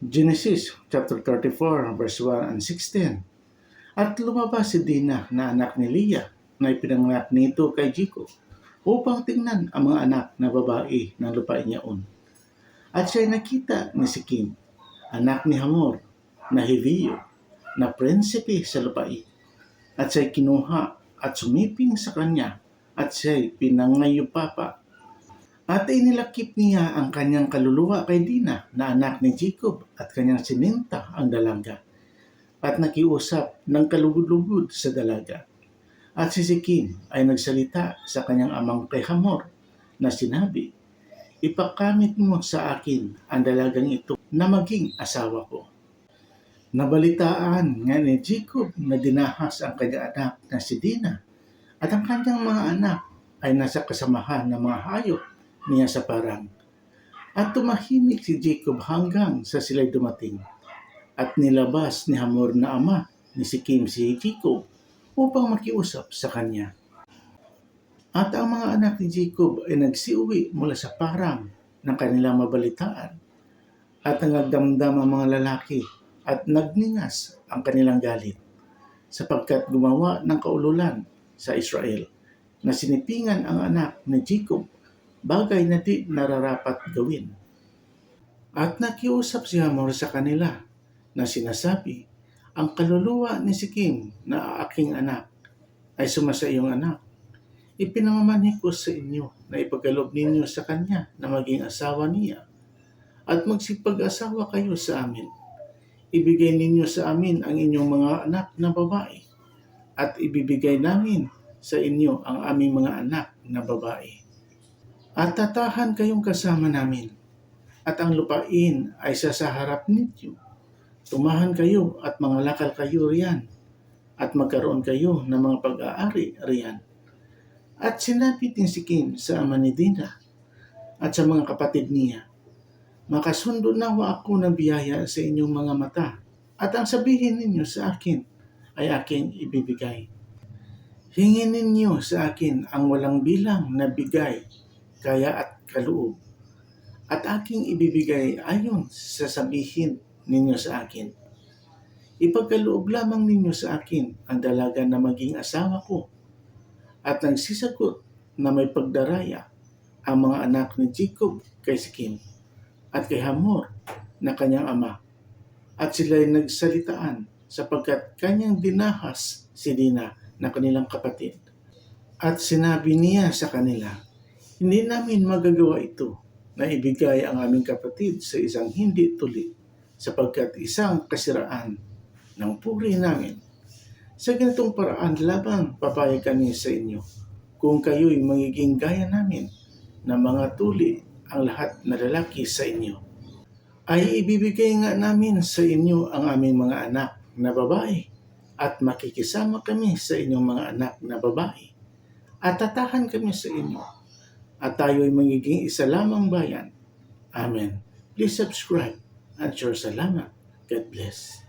Genesis chapter 34 verse 1 and 16. At lumabas si Dina na anak ni Leah na ipinanganak nito kay Jacob upang tingnan ang mga anak na babae ng lupain niyaon. At siya'y nakita ni Sikim, anak ni Hamor na Hiveo, na prinsipe sa lupain. At siya'y kinuha at sumiping sa kanya at siya'y pinangayupapa. At inilakip niya ang kanyang kaluluwa kay Dina na anak ni Jacob at kanyang sininta ang dalaga. At nakiusap ng kalugod-lugod sa dalaga. At si Sikim ay nagsalita sa kanyang amang kay Hamor na sinabi, "Ipakamit mo sa akin ang dalagang ito na maging asawa ko." Nabalitaan nga ni Jacob na dinahas ang kanyang anak na si Dina at ang kanyang mga anak ay nasa kasamahan ng mga hayop niya sa parang. At tumahimik si Jacob hanggang sa sila'y dumating. At nilabas ni Hamor na ama ni Sikim si Jacob upang makiusap sa kanya. At ang mga anak ni Jacob ay nagsiuwi mula sa parang ng kanilang mabalitaan. At nagdamdam ang mga lalaki at nagningas ang kanilang galit sapagkat gumawa ng kaululan sa Israel na sinipingan ang anak ni Jacob, bagay na di nararapat gawin. At nakiusap si Hamor sa kanila na sinasabi, "Ang kaluluwa ni Sikim na aking anak ay sumasa iyong anak. Ipinamamanhik ko sa inyo na ipagkaloob ninyo sa kanya na maging asawa niya at magsipag-asawa kayo sa amin. Ibigay ninyo sa amin ang inyong mga anak na babae at ibibigay namin sa inyo ang aming mga anak na babae. At tatahan kayong kasama namin at ang lupain ay sa harap ninyo. Tumahan kayo at mangalakal kayo riyan at magkaroon kayo ng mga pag-aari riyan." At sinabi din si Sikim sa ama ni Dina at sa mga kapatid niya, "Makasundo nawa ako ng biyaya sa inyong mga mata at ang sabihin ninyo sa akin ay aking ibibigay. Hingin ninyo sa akin ang walang bilang na bigay, kaya at kaloob, at aking ibibigay ayon sa sabihin ninyo sa akin. Ipagkaloob lamang ninyo sa akin ang dalaga na maging asawa ko." At nagsisagot na may pagdaraya ang mga anak ni Jacob kay Sikim at kay Hamor na kanyang ama. At sila'y nagsalitaan sapagkat kanyang dinahas si Dina na kanilang kapatid. At sinabi niya sa kanila, "Hindi namin magagawa ito na ibigay ang aming kapatid sa isang hindi tuli sapagkat isang kasiraan ng puri namin. Sa ganitong paraan lamang papayag kami sa inyo kung kayo'y magiging gaya namin na mga tuli ang lahat na lalaki sa inyo. Ay ibibigay nga namin sa inyo ang aming mga anak na babae at makikisama kami sa inyong mga anak na babae at tatahan kami sa inyo at tayo'y magiging isa lamang bayan. Amen." Please subscribe and share. Salamat. God bless.